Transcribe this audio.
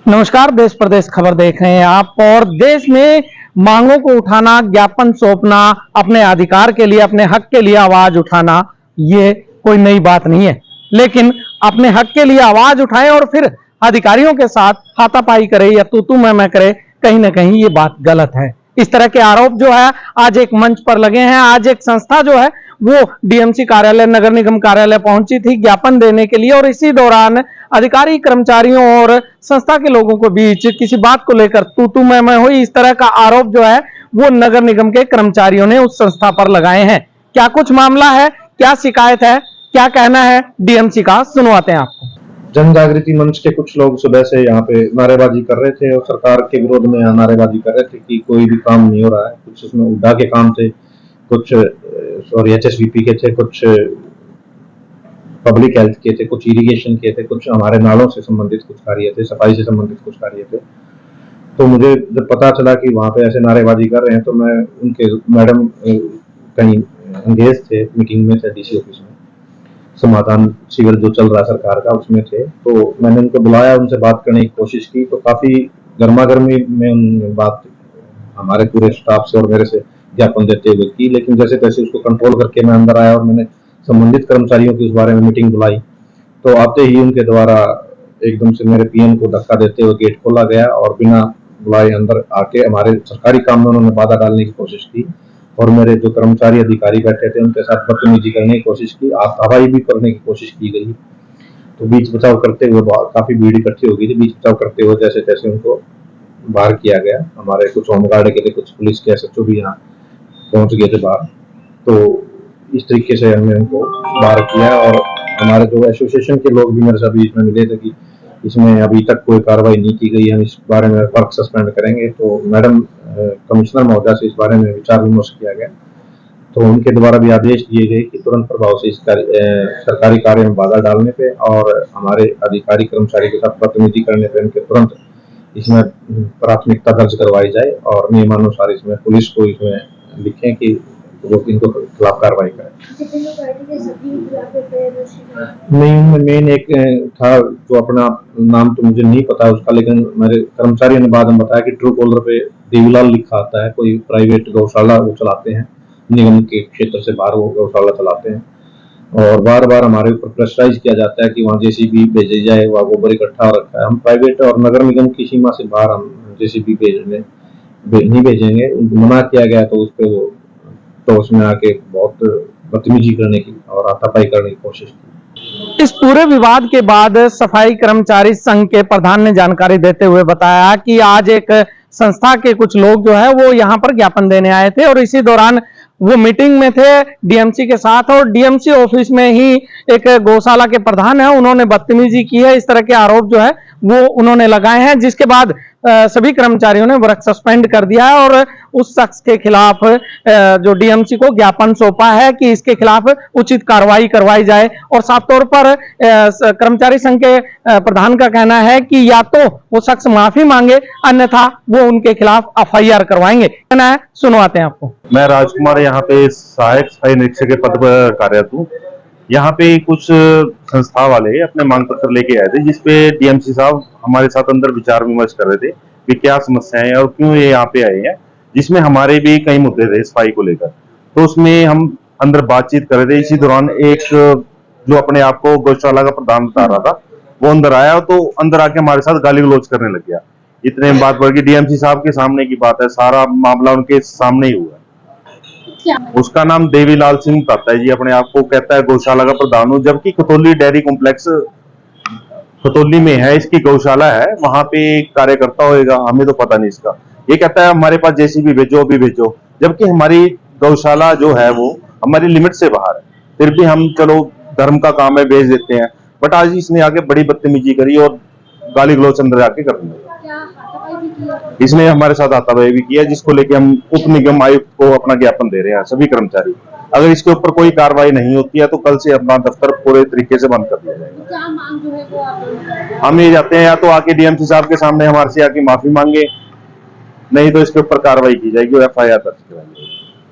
नमस्कार, देश प्रदेश खबर देख रहे हैं आप। और देश में मांगों को उठाना, ज्ञापन सौंपना, अपने अधिकार के लिए, अपने हक के लिए आवाज उठाना, ये कोई नई बात नहीं है। लेकिन अपने हक के लिए आवाज उठाएं और फिर अधिकारियों के साथ हाथापाई करे या तू मैं करे, कहीं ना कहीं ये बात गलत है। इस तरह के आरोप जो है आज एक मंच पर लगे हैं। आज एक संस्था जो है वो डीएमसी कार्यालय, नगर निगम कार्यालय पहुंची थी ज्ञापन देने के लिए, और इसी दौरान अधिकारी, कर्मचारियों और संस्था के लोगों के बीच किसी बात को लेकर तू मैं हुई। इस तरह का आरोप जो है वो नगर निगम के कर्मचारियों ने उस संस्था पर लगाए हैं। क्या कुछ मामला है, क्या शिकायत है, क्या कहना है डीएमसी का, सुनवाते हैं आपको। जन जागृति मंच के कुछ लोग सुबह से यहाँ पे नारेबाजी कर रहे थे और सरकार के विरोध में नारेबाजी कर रहे थे कि कोई भी काम नहीं हो रहा है। कुछ उसमें उड्डा के काम थे, कुछ HSBP के थे, कुछ पब्लिक हेल्थ के थे, कुछ इरिगेशन के थे, कुछ हमारे नालों से संबंधित कुछ कार्य थे, सफाई से संबंधित कुछ कार्य थे। तो मुझे जब पता चला कि वहाँ पे ऐसे नारेबाजी कर रहे हैं तो मैं उनके मैडम कहीं एंगेज थे, मीटिंग में थे DC ऑफिस में, समाधान शिविर जो चल रहा है सरकार का उसमें थे। तो मैंने उनको बुलाया, उनसे बात करने की कोशिश की, तो काफी गर्मा गर्मी में उन्होंने बात हमारे पूरे स्टाफ से और मेरे से ज्ञापन देते हुए की। लेकिन जैसे तैसे उसको कंट्रोल करके मैं अंदर आया और मैंने संबंधित कर्मचारियों की इस बारे में मीटिंग बुलाई। तो आते ही उनके द्वारा एकदम से मेरे PM को धक्का देते हुए गेट खोला गया और बिना बुलाए अंदर आके हमारे सरकारी काम में उन्होंने बाधा डालने की कोशिश की और मेरे जो कर्मचारी अधिकारी बैठे थे उनके साथ बदतमीजी करने की कोशिश की, हाथापाई भी करने की कोशिश की गई। तो बीच बचाव करते हुए काफी भीड़ इकट्ठी हो गई थी। बीच बचाव करते हुए जैसे तैसे उनको बाहर किया गया। हमारे कुछ होमगार्ड के थे, कुछ पुलिस के SHO भी यहाँ पहुंच गए थे बाहर। तो इस तरीके से हमने उनको बाहर किया और हमारे जो एसोसिएशन के लोग भी मेरे साथ बीच में मिले थे कि इसमें अभी तक कोई कार्रवाई नहीं की गई, हम इस बारे में वर्क सस्पेंड करेंगे। तो मैडम कमिश्नर महोदय से इस बारे में विचार विमर्श किया गया। तो उनके द्वारा भी आदेश दिए गए कि तुरंत प्रभाव से इस सरकारी कार्य में बाधा डालने पे और हमारे अधिकारी कर्मचारी के साथ बदतमीजी करने पे इनके तुरंत इसमें प्राथमिकता दर्ज करवाई जाए और नियमानुसार इसमें पुलिस को इसमें लिखें कि वो इनको खिलाफ कार्रवाई करें। नहीं, मेन एक था जो अपना नाम तो मुझे नहीं पता उसका, लेकिन मेरे कर्मचारियों ने बाद में बताया कि ट्रू कॉलर पे देवीलाल लिखा आता है, कोई प्राइवेट गौशाला वो चलाते हैं, निगम के क्षेत्र से बाहर वो गौशाला चलाते हैं और बार बार हमारे ऊपर प्रेशराइज किया जाता है कि वहाँ JCB भेजी जाए, वहाँ गोबर इकट्ठा हो रखा है। हम प्राइवेट और नगर निगम की सीमा से बाहर हम JCB नहीं भेजेंगे, मना किया गया। तो उस पर वो तो उसमें आके बहुत बदतमीजी करने की और हाथापाई करने की कोशिश की। इस पूरे विवाद के बाद सफाई कर्मचारी संघ के प्रधान ने जानकारी देते हुए बताया कि आज एक संस्था के कुछ लोग जो है वो यहाँ पर ज्ञापन देने आए थे और इसी दौरान वो मीटिंग में थे DMC के साथ और DMC ऑफिस में ही एक गौशाला के प्रधान है, उन्होंने बदतमीजी की है। इस तरह के आरोप जो है वो उन्होंने लगाए हैं, जिसके बाद सभी कर्मचारियों ने वर्क सस्पेंड कर दिया है और उस शख्स के खिलाफ जो DMC को ज्ञापन सौंपा है कि इसके खिलाफ उचित कार्रवाई करवाई जाए। और साफ तौर पर कर्मचारी संघ के प्रधान का कहना है कि या तो वो शख्स माफी मांगे, अन्यथा वो उनके खिलाफ FIR करवाएंगे। कहना है, सुनवाते हैं आपको। मैं राजकुमार यहाँ पे सहायक सफाई निरीक्षक के पद पर कार्यरत हूँ। यहाँ पे कुछ संस्था वाले अपने मांग पत्र लेके आए थे जिसपे DMC साहब हमारे साथ अंदर विचार विमर्श कर रहे थे कि क्या समस्याएं हैं और क्यों ये यहाँ पे आए हैं, जिसमें हमारे भी कई मुद्दे थे सफाई को लेकर। तो उसमें हम अंदर बातचीत कर रहे थे। इसी दौरान एक जो अपने आप को गौशाला का प्रधान बता रहा था वो अंदर आया, तो अंदर आके हमारे साथ गाली गलौज करने लग गया। इतने में बात बढ़ गई। DMC साहब के सामने की बात है, सारा मामला उनके सामने ही हुआ। उसका नाम देवीलाल सिंह बताता है जी, अपने आप को कहता है गौशाला का प्रधान हूँ, जबकि खतौली डेयरी कॉम्प्लेक्स खतौली में है, इसकी गौशाला है, वहां पे कार्यकर्ता होएगा, हमें तो पता नहीं इसका। ये कहता है हमारे पास JCB भेजो, अभी भेजो, जबकि हमारी गौशाला जो है वो हमारी लिमिट से बाहर है। फिर भी हम चलो धर्म का काम है भेज देते हैं, बट आज इसने आगे बड़ी बदतमीजी करी और गाली गलौज अंदर आके करने लगा। इसने हमारे साथ हाथापाई भी किया, जिसको लेके हम उप निगम आयुक्त को अपना ज्ञापन दे रहे हैं सभी कर्मचारी। अगर इसके ऊपर कोई कार्रवाई नहीं होती है तो कल से अपना दफ्तर पूरे तरीके से बंद कर दिया जाएगा। क्या मांग जो है वो आप हम ये चाहते हैं या तो आके DMC साहब के सामने हमारे से आके माफी मांगे, नहीं तो इसके ऊपर कार्रवाई की जाएगी और FIR दर्ज कराई जाएगी।